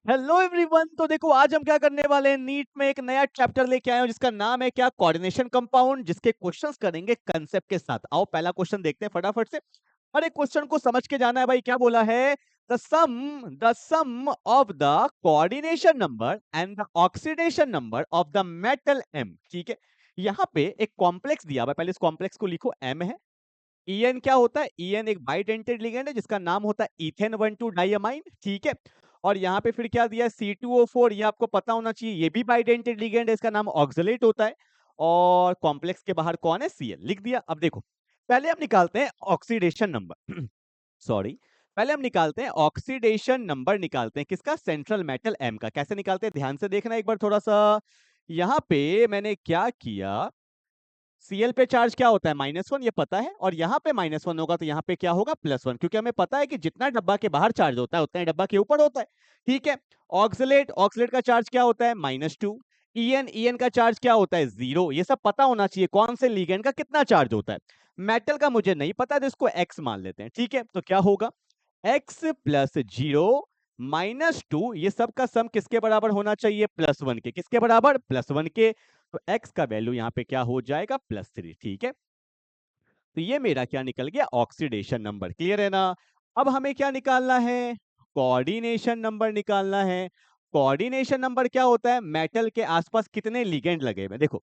Hello everyone. तो देखो आज हम क्या करने वाले हैं, नीट में एक नया चैप्टर लेके आए हो जिसका नाम है क्या, कोऑर्डिनेशन कंपाउंड, जिसके क्वेश्चंस करेंगे कंसेप्ट के साथ। आओ पहला क्वेश्चन देखते हैं फटाफट से। हर एक क्वेश्चन को समझ के जाना है भाई। क्या बोला है, the sum of the coordination number and the oxidation number of the metal M. ठीक है, यहाँ पे एक कॉम्प्लेक्स दिया हुआ है, पहले इस कॉम्प्लेक्स को लिखो, एम है। ईएन क्या होता है, ईएन एक बाइडेंटेड लिगेंड है जिसका नाम होता है इथेन 1,2 डाइअमाइन। ठीक है, और यहाँ पे फिर क्या दिया है, C2O4, ये आपको पता होना चाहिए, ये भी बाइडेंटेड लिगेंड है, इसका नाम ऑक्सलेट होता है। और कॉम्प्लेक्स के बाहर कौन है, Cl, लिख दिया। अब देखो पहले हम निकालते हैं ऑक्सीडेशन नंबर सॉरी, पहले हम निकालते हैं ऑक्सीडेशन नंबर, निकालते हैं किसका, सेंट्रल मेटल एम का। कैसे निकालते हैं ध्यान से देखना एक बार थोड़ा सा। यहाँ पे मैंने क्या किया, Cl पे चार्ज क्या होता है, -1, ये पता है, और यहाँ पे -1 होगा तो यहाँ पे क्या होगा, +1, क्योंकि हमें पता है कि जितना डब्बा के बाहर चार्ज होता है उतना ही डब्बा के ऊपर होता है। ठीक है, ऑक्सलेट, ऑक्सलेट का चार्ज क्या होता है, -2। ईएन का चार्ज क्या होता है, 0। ये सब पता होना चाहिए कौन से लिगेंड का कितना चार्ज होता है। मेटल का मुझे नहीं पता तो इसको एक्स मान लेते हैं। ठीक है, तो क्या होगा, x प्लस 0 -2, ये सब का सम किसके बराबर होना चाहिए, +1 के। किसके बराबर, +1 के। तो x का वैल्यू यहाँ पे क्या हो जाएगा, +3। ठीक है, तो ये मेरा क्या निकल गया, ऑक्सीडेशन नंबर। क्लियर है ना। अब हमें क्या निकालना है, कोऑर्डिनेशन नंबर निकालना है। कोऑर्डिनेशन नंबर क्या होता है, मेटल के आसपास कितने लिगेंड लगे हुए हैं। देखो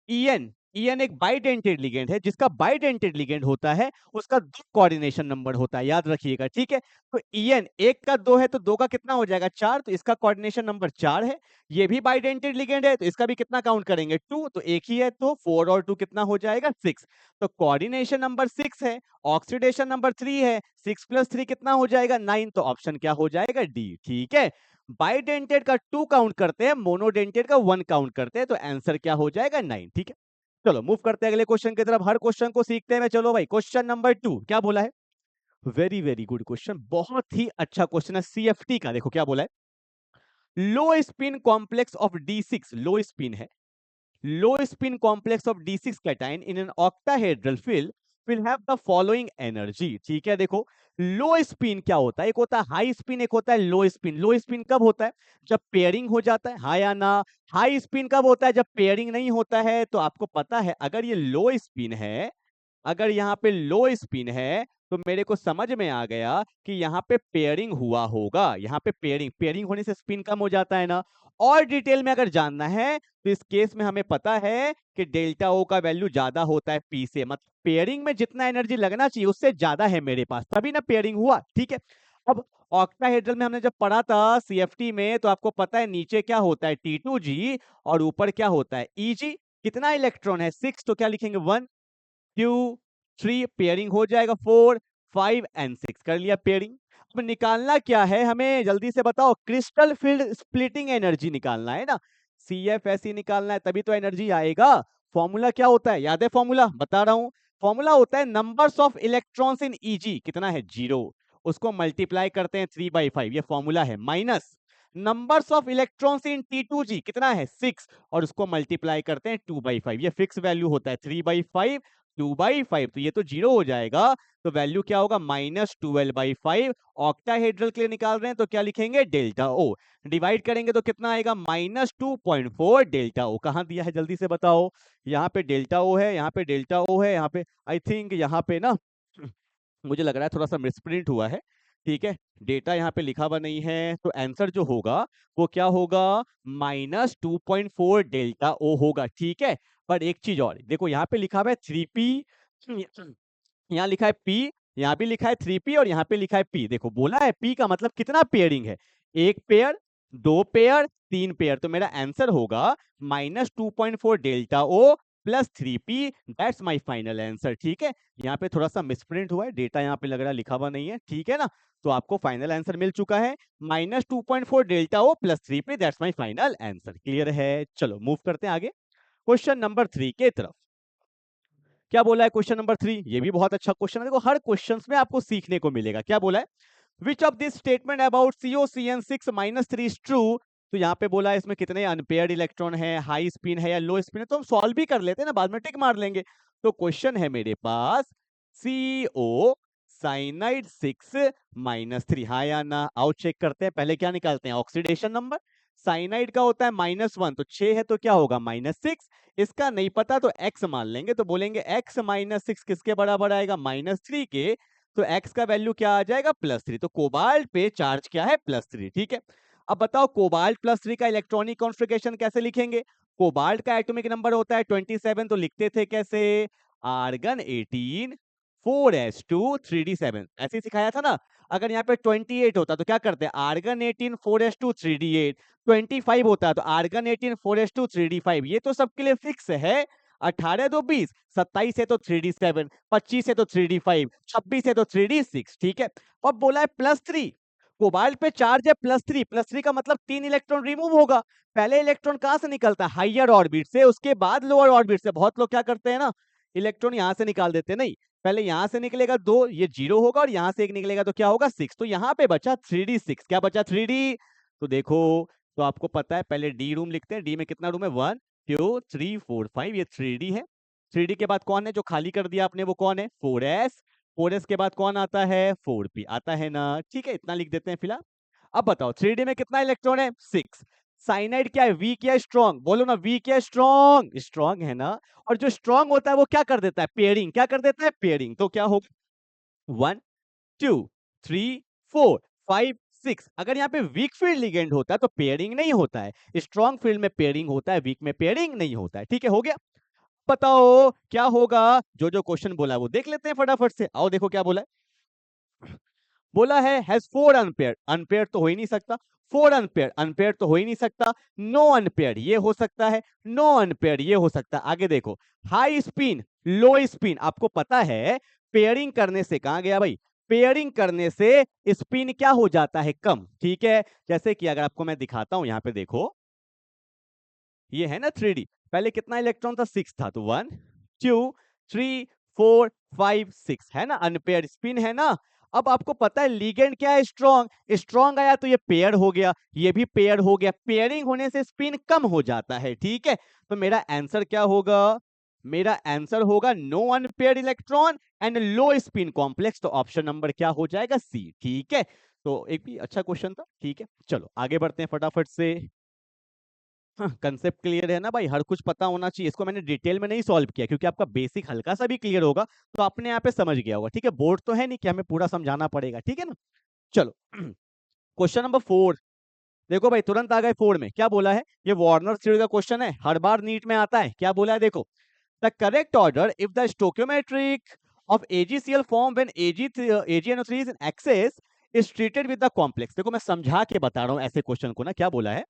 ईएन, ईएन एक बाइडेंटेड लिगेंड है, जिसका बाइडेंटेड लिगेंड होता है उसका 2 कोऑर्डिनेशन नंबर होता है, याद रखिएगा। ठीक है, तो ईएन 1 का 2 है तो 2 का कितना हो जाएगा, 4, तो इसका कोऑर्डिनेशन नंबर 4 है। ये भी बाइडेंटेड लिगेंड है तो इसका भी कितना काउंट करेंगे, 2, तो एक ही है, तो 4 और 2 कितना हो जाएगा, 6। तो कोऑर्डिनेशन नंबर 6 है, ऑक्सीडेशन नंबर 3 है, 6 + 3 कितना हो जाएगा, 9, तो ऑप्शन क्या हो जाएगा, डी। ठीक है, बाइडेंटेड का 2 काउंट करते हैं, मोनोडेंटेड का 1 काउंट करते हैं, तो आंसर क्या हो जाएगा, 9। ठीक है, चलो मूव करते हैं अगले क्वेश्चन की तरफ। हर क्वेश्चन को सीखते हैं मैं। चलो भाई, क्वेश्चन नंबर 2 क्या बोला है, वेरी वेरी गुड क्वेश्चन, बहुत ही अच्छा क्वेश्चन है सीएफटी का। देखो क्या बोला है, लो spin complex of D6, low spin है, low spin complex of D6 cation in an octahedral field will have the following energy। ठीक है, देखो लो स्पिन क्या होता है, एक होता है हाई स्पिन, एक होता है लो स्पिन। लो स्पिन कब होता है, जब पेयरिंग हो जाता है, हाँ या ना। हाई स्पिन कब होता है, जब पेयरिंग नहीं होता है। तो आपको पता है अगर ये लो स्पिन है, अगर यहाँ पे लो स्पिन है तो मेरे को समझ में आ गया कि यहाँ पे पेयरिंग हुआ होगा। यहाँ पे पेयरिंग, पेयरिंग होने से स्पिन कम हो जाता है ना। और डिटेल में अगर जानना है तो इस केस में हमें पता है कि डेल्टा ओ का वैल्यू ज्यादा होता है पी से, मतलब पेयरिंग में जितना एनर्जी लगना चाहिए उससे ज्यादा है मेरे पास, तभी ना पेयरिंग हुआ। ठीक है, अब ऑक्टाहेड्रल में हमने जब पढ़ा था सीएफटी में, तो आपको पता है नीचे क्या होता है, T2G, और ऊपर क्या होता है, EG। कितना इलेक्ट्रॉन है, 6, तो क्या लिखेंगे, 1 2 3, पेयरिंग हो जाएगा 4 5 एंड 6, कर लिया पेयरिंग। अब निकालना क्या है हमें, जल्दी से बताओ, क्रिस्टल फील्ड स्प्लिटिंग एनर्जी निकालना है ना। CF ऐसी निकालना है तभी तो एनर्जी आएगा। फॉर्मूला क्या होता है, याद है फॉर्मूला, बता रहा हूं। फॉर्मूला होता है numbers of electrons in EG, कितना है, 0, उसको मल्टीप्लाई करते हैं 3/5, ये फॉर्मूला है, minus numbers of electrons in T2G कितना है, 6, और उसको मल्टीप्लाई करते हैं 2/5, ये फिक्स वैल्यू होता है, 3/5 2/5, तो ये तो 0 हो जाएगा। तो वैल्यू क्या होगा, -12/5। ऑक्टाहेड्रल के लिए निकाल रहे हैं तो क्या लिखेंगे, डेल्टा ओ। डिवाइड करेंगे तो कितना आएगा, -2.4 डेल्टा ओ। कहां दिया है जल्दी से बताओ, यहाँ पे डेल्टा ओ है, यहाँ पे डेल्टा ओ है, यहाँ पे आई थिंक, यहाँ पे ना मुझे लग रहा है थोड़ा सा मिसप्रिंट हुआ है। ठीक है, डेटा यहाँ पे लिखा हुआ नहीं है, तो आंसर जो होगा वो क्या होगा, -2.4 डेल्टा ओ होगा। ठीक है, पर एक चीज और देखो, यहाँ पे लिखा हुआ है 3p, यहाँ लिखा है p, यहाँ भी लिखा है 3p, और यहाँ पे लिखा है p। देखो बोला है p का मतलब कितना पेयरिंग है, 1 पेयर, 2 पेयर, 3 पेयर, तो मेरा आंसर होगा -2.4 delta O plus 3p, that's my final answer. ठीक है, यहाँ पे थोड़ा सा मिसप्रिंट हुआ है, डेटा यहाँ पे लग रहा है लिखा हुआ नहीं है। ठीक है ना, तो आपको फाइनल आंसर मिल चुका है, -2.4 delta O plus 3p, that's my final answer. Clear है, चलो मूव करते हैं आगे क्वेश्चन नंबर 3 के तरफ। क्या बोला है क्वेश्चन नंबर 3, ये भी बहुत अच्छा क्वेश्चन है। देखो हर क्वेश्चन में आपको सीखने को मिलेगा। क्या बोला है, which of this statement about COCN6 -3 is true. तो यहाँ पे बोला है इसमें कितने अनपेयर्ड इलेक्ट्रॉन है, हाई स्पिन है या लो स्पिन है, तो हम सॉल्व भी कर लेते हैं ना, बाद में टिक मार लेंगे। तो क्वेश्चन है मेरे पास, CO साइनाइड 6 -3, हाँ या ना? आओ चेक करते हैं। पहले क्या निकालते हैं? Oxidation number. साइनाइड का होता है -1, तो 6 है तो क्या होगा? -6। इसका नहीं पता तो x मान लेंगे, तो बोलेंगे x -6 किसके बराबर आएगा? -3 के। तो x का वैल्यू क्या आ जाएगा? +3। तो कोबाल्ट पे चार्ज क्या है? +3। ठीक है, अब बताओ कोबाल्ट +3 का इलेक्ट्रॉनिक कॉन्फ़िगरेशन कैसे लिखेंगे? कोबाल्ट का एटॉमिक नंबर होता है 27, तो लिखते थे कैसे? आर्गन 18 4s2 3d7, ऐसे ही सिखाया था ना। अगर यहाँ पे 28 होता तो क्या करते? Argon 18 4s2 3d8। 25 होता है तो आर्गन 18 4s2 3d5। ये तो सबके लिए फिक्स है। 18 2 20, 27 है तो 3d7, 25 है तो 3d5, 26 है तो 3d6। ठीक है, अब बोला है +3, कोबाल्ट पे चार्ज है +3। +3 का मतलब 3 इलेक्ट्रॉन रिमूव होगा। पहले इलेक्ट्रॉन कहां से निकलता है? हाइयर ऑर्बिट से, उसके बाद लोअर ऑर्बिट से। बहुत लोग क्या करते हैं ना, इलेक्ट्रॉन यहां से निकाल देते। नहीं, पहले यहां से निकलेगा 2, ये 0 होगा, और यहां से एक निकलेगा तो क्या होगा? 6। तो यहां पे बचा 3d6। क्या बचा? 3d। तो देखो, तो आपको पता है पहले डी रूम लिखते हैं। डी में कितना रूम है? 1 2 3 4 5, ये 3d है। 3d के बाद कौन है जो खाली कर दिया आपने? वो कौन है? 4s। 4s के बाद कौन आता है? 4p आता है ना। ठीक है, इतना लिख देते हैं फिलहाल। अब बताओ 3d में कितना इलेक्ट्रॉन है? 6। साइनाइड क्या है? वीक या स्ट्रॉन्ग? बोलो ना, वीक या स्ट्रॉन्ग? स्ट्रॉन्ग है ना। और जो स्ट्रॉन्ग होता है वो क्या कर देता है? पेयरिंग। क्या कर देता है? पेयरिंग। तो क्या होगा? 1 2 3 4 5 6। अगर यहाँ पे वीक फील्ड लिगेंड होता है तो पेयरिंग नहीं होता है। स्ट्रॉन्ग फील्ड में पेयरिंग होता है, वीक में पेयरिंग नहीं होता है। ठीक है, हो गया। बताओ क्या होगा? जो जो क्वेश्चन बोला है वो देख लेते हैं फटाफट से। आओ देखो क्या बोला है। बोला है हैज 4 अनपेयर्ड। अनपेयर्ड तो हो ही नहीं सकता। 4 अनपेयर्ड, अनपेयर्ड तो हो ही नहीं सकता। नो अनपेयर्ड ये हो सकता है। नो अनपेयर्ड ये हो सकता है। आगे देखो, हाई स्पिन लो स्पिन। आपको पता है पेयरिंग करने से, कहां गया भाई? पेयरिंग करने से स्पिन क्या हो जाता है? कम। ठीक है, जैसे कि अगर आपको मैं दिखाता हूं, यहां पे देखो, ये है ना 3D। पहले कितना इलेक्ट्रॉन था? 6 था। तो 1 2 3 4 5 6 है ना, अनपेयर्ड स्पिन है ना। अब आपको पता है लिगेंड क्या है? स्ट्रॉन्ग। स्ट्रॉन्ग आया तो ये पेयर हो गया, ये भी पेयर हो गया। पेयरिंग होने से स्पिन कम हो जाता है। ठीक है, तो मेरा आंसर क्या होगा? मेरा आंसर होगा no unpaired electron and low spin complex. तो ऑप्शन नंबर क्या हो जाएगा? सी। ठीक है, तो एक भी अच्छा क्वेश्चन था। ठीक है, चलो आगे बढ़ते हैं फटाफट से। हाँ, कंसेप्ट क्लियर है ना भाई? हर कुछ पता होना चाहिए। इसको मैंने डिटेल में नहीं सॉल्व किया क्योंकि आपका बेसिक हल्का सा भी क्लियर होगा तो आपने यहाँ पे समझ गया होगा। ठीक है, बोर्ड तो है नहीं कि हमें पूरा समझाना पड़ेगा। ठीक है ना, चलो क्वेश्चन नंबर 4। देखो भाई, तुरंत आ गए 4 में। क्या बोला है? ये वार्नर थ्योरी का क्वेश्चन है, हर बार नीट में आता है। क्या बोला है? देखो, the correct order if the stoichiometric of AgCl form when AgNO3 is in excess is treated with the complex. देखो मैं समझा के बता रहा हूं ऐसे क्वेश्चन को ना। क्या बोला है?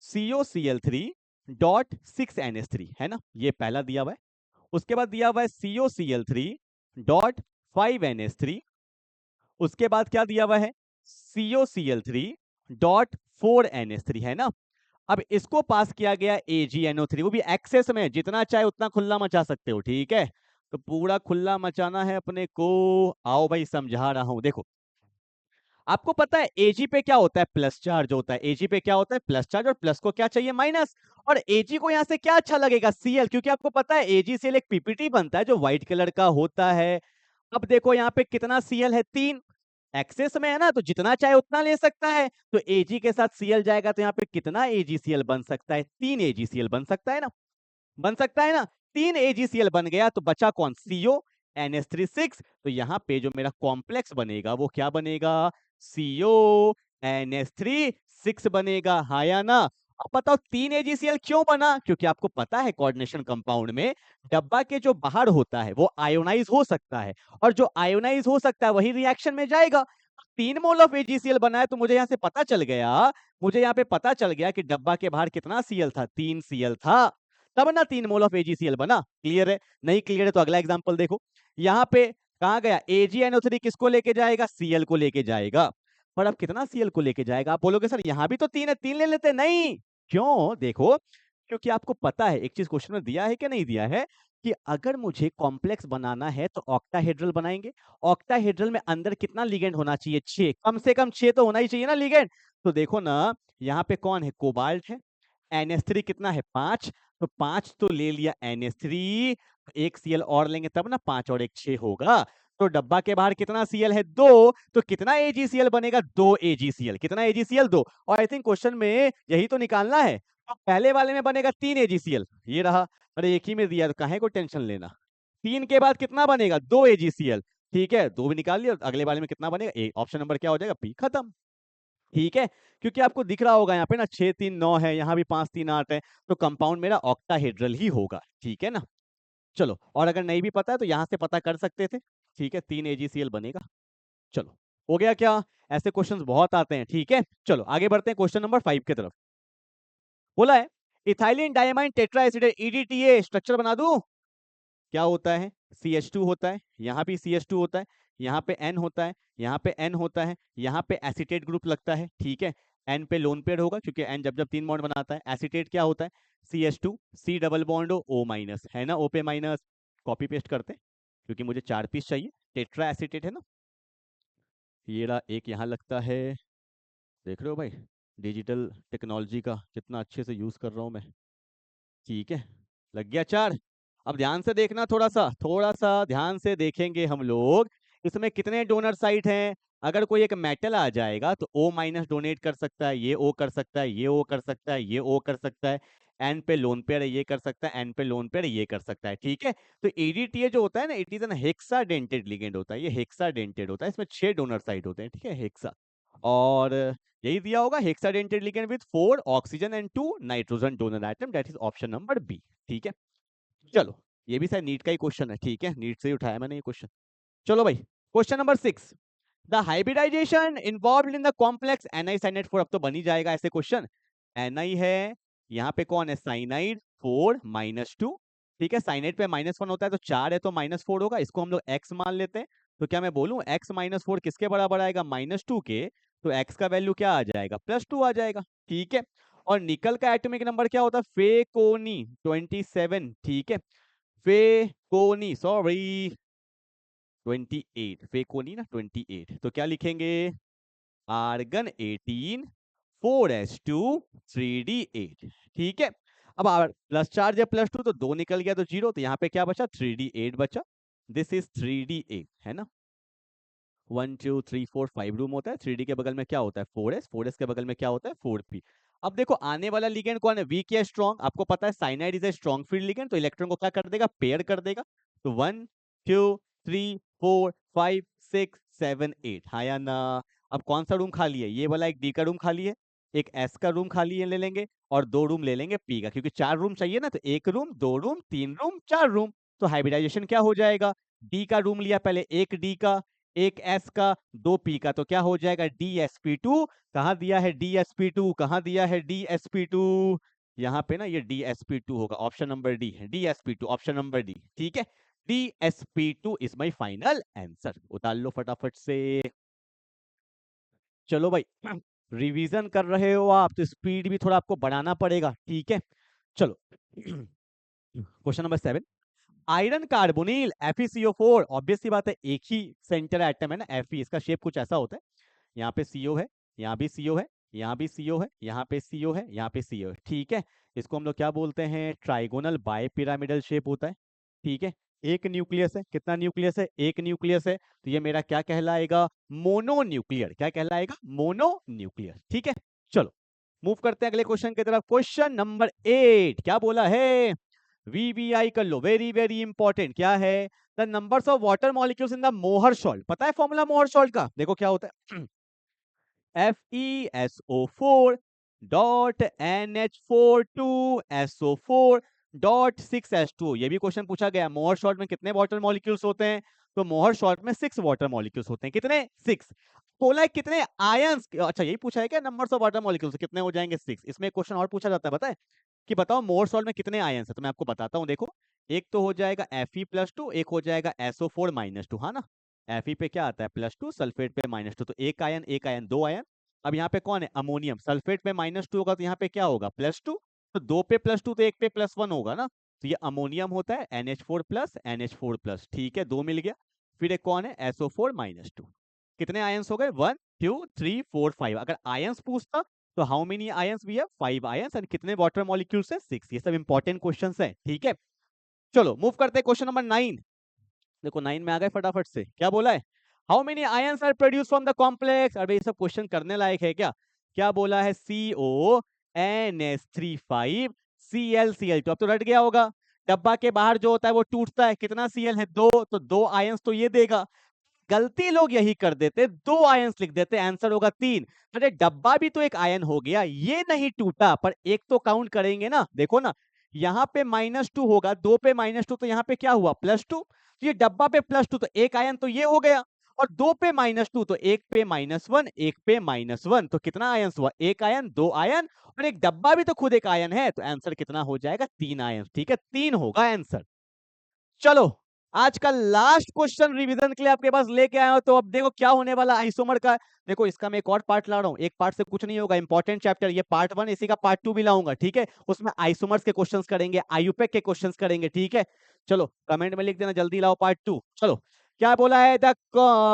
COCl3 डॉट 6NH3 है ना, ये पहला दिया हुआ है। उसके बाद दिया हुआ है COCl3 डॉट 5NH3। उसके बाद क्या दिया हुआ है? COCl3 डॉट 4NH3 है ना। अब इसको पास किया गया AgNO3, वो भी एक्सेस में। जितना चाहे उतना खुला मचा सकते हो। ठीक है, तो पूरा खुला मचाना है अपने को। आओ भाई समझा रहा हूं। देखो, आपको पता है Ag पे क्या होता है? प्लस चार्ज होता है। Ag पे क्या होता है? Plus charge. और प्लस को क्या चाहिए? माइनस। और Ag को यहां से क्या अच्छा लगेगा? Cl, क्योंकि आपको पता है AgCl एक पीपीटी बनता है जो व्हाइट कलर का होता है। अब देखो यहाँ पे कितना Cl है? 3। एक्सेस में है ना, तो जितना चाहे उतना ले सकता है। तो Ag के साथ Cl जाएगा तो यहाँ पे कितना AgCl बन सकता है? 3 AgCl बन सकता है ना। बन सकता है ना। 3 AgCl बन गया तो बचा कौन? CO NH3 6। तो यहाँ पे जो मेरा कॉम्प्लेक्स बनेगा वो क्या बनेगा? CO NH3 6 बनेगा, हाँ या ना। अब बताओ 3 AgCl क्यों बना? क्योंकि आपको पता है कोऑर्डिनेशन कंपाउंड में डब्बा के जो बाहर होता है वो आयोनाइज हो सकता है, और जो आयोनाइज हो सकता है वही रिएक्शन में जाएगा। 3 मोल ऑफ AgCl बना है तो मुझे यहाँ से पता चल गया, मुझे यहाँ पे पता चल गया कि डब्बा के बाहर कितना Cl था? 3 Cl था, तब ना 3 मोल ऑफ AgCl बना। क्लियर है? नहीं क्लियर है तो अगला एग्जांपल देखो। यहाँ पे कहा गया AgNO3 किसको लेके जाएगा? Cl को लेके जाएगा। पर अब कितना Cl को लेके जाएगा? आप बोलोगे सर यहाँ भी तो 3 है, 3 ले लेते। नहीं, क्यों? देखो, क्योंकि आपको पता है एक चीज क्वेश्चन में दिया है कि नहीं दिया है, कि अगर मुझे कॉम्प्लेक्स बनाना है तो ऑक्टाहेड्रल बनाएंगे। ऑक्टाहेड्रल में अंदर कितना लिगेंड होना चाहिए? 6, कम से कम 6 तो होना ही चाहिए ना लिगेंड। तो देखो ना, यहाँ पे कौन है? कोबाल्ट है। NH3 कितना है? 5। तो 5 तो ले लिया NH3, एक Cl और लेंगे तब ना 5 और 1 6 होगा। तो डब्बा के बाहर कितना Cl है? 2, तो कितना AgCl बनेगा? 2 AgCl। कितना AgCl? 2। और आई थिंक क्वेश्चन में यही तो निकालना है। तो पहले वाले में बनेगा 3 AgCl, ये रहा। अरे एक ही में दिया तो काहे को टेंशन लेना। 3 के बाद कितना बनेगा? 2 AgCl। ठीक है, 2 भी निकाल लिया। अगले वाले में कितना बनेगा? ऑप्शन नंबर क्या हो जाएगा? P। खत्म। ठीक है, क्योंकि आपको दिख रहा होगा यहाँ पे ना 6 3 9 है, यहाँ भी 5 3 8 है, तो कंपाउंड मेरा ऑक्टाहेड्रल ही होगा। ठीक है ना। चलो, और अगर नहीं भी पता है तो यहाँ से पता कर सकते थे। ठीक है, 3 AgCl बनेगा। चलो, हो गया क्या? ऐसे क्वेश्चंस बहुत आते हैं। ठीक है, चलो आगे बढ़ते हैं क्वेश्चन नंबर 5 की तरफ। बोला है इथाइलिन डायमाइन टेट्राएसिडेट EDTA स्ट्रक्चर बना दूं। क्या होता है? CH2 होता है, यहाँ भी CH2 होता है, यहाँ पे N होता है, यहाँ पे N होता है, यहाँ पे एसिटेट ग्रुप लगता है। ठीक है, N पे लोन पेयर होगा क्योंकि N जब जब 3 बॉन्ड बनाता है। एसिटेट क्या होता है? CH2 C double bond O minus, है ना, O पे माइनस। कॉपी पेस्ट करते हैं क्योंकि मुझे 4 पीस चाहिए। टेट्रा एसिटेट है ना, ये रहा। एक यहाँ लगता है, देख रहे हो भाई, डिजिटल टेक्नोलॉजी का कितना अच्छे से यूज कर रहा हूँ मैं। ठीक है, लग गया 4। अब ध्यान से देखना, थोड़ा सा ध्यान से देखेंगे हम लोग। इसमें कितने डोनर साइट हैं? अगर कोई एक मेटल आ जाएगा तो O माइनस डोनेट कर सकता है, ये O कर सकता है, ये O कर सकता है, ये O कर सकता है। N पे लोन पेयर है, ये कर सकता है, N पे लोन पेयर ये कर सकता है। ठीक है, तो EDTA जो होता है ना, it is an hexadentate ligand होता है। ये हेक्साडेंटेड होता है, इसमें 6 डोनर साइट होते हैं। ठीक है, हेक्सा। और यही दिया होगा, hexadentate ligand with 4 oxygen and 2 nitrogen donor atom, that is option number B. ठीक है, चलो, ये भी शायद नीट का ही क्वेश्चन है। ठीक है, नीट से ही उठाया मैंने ये क्वेश्चन। चलो भाई, question number 6, the hybridisation involved in the complex NiCN4। अब तो बन ही जाएगा ऐसे क्वेश्चन। Ni है, यहाँ पे कौन है? साइनाइड 4 -2। ठीक है, साइनाइड पे -1 होता है तो 4 है तो -4 होगा। इसको हम लोग x मान लेते हैं। तो क्या मैं बोलूं x -4 किसके बराबर आएगा? -2 के। तो x का वैल्यू क्या आ जाएगा? +2 आ जाएगा। ठीक है, और निकल का एटॉमिक नंबर क्या होता है? फेकोनी 27। ठीक है, फेकोनी, सॉरी 28, फेकोनी ना 28। तो क्या लिखेंगे? Argon 18 4s2 3d8। ठीक है, अब प्लस चार्ज है +2 तो 2 निकल गया तो 0, तो यहाँ पे क्या बचा? 3d8 बचा। दिस इज 3d8, है ना। 1 2 3 4 5 रूम होता है। 3d के बगल में क्या होता है? 4s। 4s के बगल में क्या होता है? 4p। अब देखो आने वाला लिगेंड कौन है? वीक या स्ट्रॉन्ग? आपको पता है cyanide is a strong field ligand, तो इलेक्ट्रॉन को क्या कर देगा? पेयर कर देगा। तो 1 2 3 4 5 6 7 8, हाँ या ना। अब कौन सा रूम खाली है? ये वाला एक डी का रूम खाली है, एक एस का रूम खाली है ले लेंगे, और 2 रूम ले लेंगे पी का, क्योंकि 4 रूम चाहिए ना। तो 1 रूम 2 रूम 3 रूम 4 रूम। तो हाइब्रिडाइजेशन क्या हो जाएगा? डी का रूम लिया पहले, एक डी का, एक एस का, 2 पी का, तो क्या हो जाएगा? DsP2। कहाँ दिया है DsP2? कहाँ दिया है DsP2? यहाँ पे ना, ये DsP2 होगा। ऑप्शन नंबर डी है DsP2, ऑप्शन नंबर डी। ठीक है, DsP2 is my final answer. उतार लो फटाफट से। चलो भाई, रिवीजन कर रहे हो आप तो स्पीड भी थोड़ा आपको बढ़ाना पड़ेगा। ठीक है, चलो question number 7, iron carbonyl FeCO4। Obvious सी बात है, एक ही सेंटर एटम है ना Fe, इसका शेप कुछ ऐसा होता है। यहाँ पे CO है, यहाँ भी CO है, यहाँ भी CO है, यहाँ पे CO है, यहाँ पे CO है। ठीक है, इसको हम लोग क्या बोलते हैं? ट्राइगोनल बाय पिरामिडल शेप होता है। ठीक है, एक न्यूक्लियस है। कितना न्यूक्लियस है? एक न्यूक्लियस है। तो ये मेरा क्या कहलाएगा? Mono nuclear. क्या कहलाएगा? Mono nuclear. ठीक है, चलो मूव करते हैं अगले क्वेश्चन की तरफ। क्वेश्चन नंबर 8 क्या बोला है? VBI कर लो, वेरी वेरी इंपॉर्टेंट। क्या है? The numbers of water molecules in the मोहर सॉल्ट। पता है फॉर्मूला मोहर सॉल्ट का? देखो क्या होता है FeSO4 dot NH42SO4 dot 6H2। ये भी क्वेश्चन पूछा गया, मोहर सॉल्ट में कितने वाटर मॉलिक्यूल्स होते हैं? तो मोहर सॉल्ट में 6 वाटर मॉलिक्यूल्स होते हैं। कितने? 6। बोला है कितने आयंस? अच्छा यही पूछा है क्या? नंबर्स ऑफ वाटर मॉलिक्यूल्स कितने हो जाएंगे? 6। इसमें एक क्वेश्चन और पूछा जाता है, पता है कि बताओ मोहर सॉल्ट में कितने आयंस है? तो मैं आपको बताता हूँ, देखो एक तो हो जाएगा Fe+2, एक हो जाएगा SO4-2, हाँ ना। Fe पे क्या आता है? +2, सल्फेट पे -2, तो एक आयन 2 आयन। अब यहाँ पे कौन है? अमोनियम। सल्फेट पे -2 होगा तो यहाँ पे क्या होगा? +2। तो 2 पे +2 तो 1 पे +1 होगा ना। तो ये अमोनियम होता है NH4+। ठीक है, 2 मिल गया। फिर एक कौन है? SO4-2। कितने आयंस हो गए? 1 2 3 4 5। अगर आयंस पूछता तो how many ions? We have 5 ions. एंड कितने वाटर मॉलिक्यूल्स है? 6। ये सब इंपॉर्टेंट क्वेश्चंस है। ठीक है, चलो मूव करते हैं क्वेश्चन नंबर 9। देखो 9 में आ गए फटाफट से, क्या बोला है? How many ions are produce from the complex? अरे ये सब क्वेश्चन करने लायक है क्या? क्या बोला है? CONS35 ClCl। तो अब तो रट गया होगा। डब्बा के बाहर जो होता है वो टूटता है, कितना Cl है? 2, तो 2 आयंस तो ये देगा। गलती लोग यही कर देते, 2 आयंस लिख देते, आंसर होगा 3। अरे डब्बा भी तो एक आयन हो गया, ये नहीं टूटा, पर एक तो काउंट करेंगे ना। देखो ना, यहाँ पे -2 होगा, 2 पे -2 तो यहाँ पे क्या हुआ? +2। तो ये डब्बा पे +2 तो एक आयन तो ये हो गया, और 2 पे -2 तो 1 पे -1, 1 पे -1, तो कितना आयन हुआ? 1 आयन, 2 आयन, और एक डब्बा भी तो खुद एक आयन है, तो आंसर कितना हो जाएगा? 3 आयन। ठीक है, 3 होगा आंसर। चलो, आज का लास्ट क्वेश्चन रिवीजन के लिए आपके पास लेके आया हूं, तो अब देखो क्या होने वाला आइसोमर का। देखो इसका मैं एक और पार्ट ला रहा हूं, एक पार्ट से कुछ नहीं होगा, इंपॉर्टेंट चैप्टर ये पार्ट 1, इसी का पार्ट 2 भी लाऊंगा। ठीक है, उसमें आइसोमर्स के क्वेश्चंस करेंगे, आईयूपीएसी के क्वेश्चंस करेंगे। ठीक है, चलो कमेंट में लिख देना जल्दी लाओ पार्ट 2। चलो, क्या बोला है? The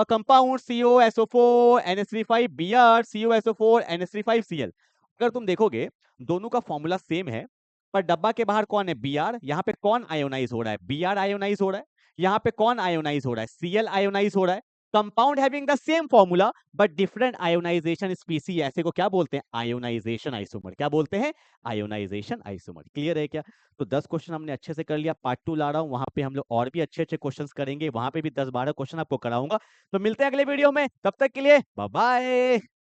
compound COSO4 NH35 Br COSO4 NH35 Cl। अगर तुम देखोगे दोनों का फॉर्मूला सेम है, पर डब्बा के बाहर कौन है? Br। यहाँ पे कौन आयोनाइज हो रहा है? Br आयोनाइज हो रहा है। यहाँ पे कौन आयोनाइज हो रहा है? Cl आयोनाइज हो रहा है। Compound having the same formula but different ionisation species, ऐसे को क्या बोलते हैं? Ionisation isomer. क्या बोलते हैं? Ionisation isomer. क्लियर है क्या? तो 10 क्वेश्चन हमने अच्छे से कर लिया। पार्ट 2 ला रहा हूं, वहां पे हम लोग और भी अच्छे अच्छे क्वेश्चंस करेंगे, वहां पे भी 10-12 क्वेश्चन आपको कराऊंगा। तो मिलते हैं अगले वीडियो में, तब तक के लिए बाय बाय।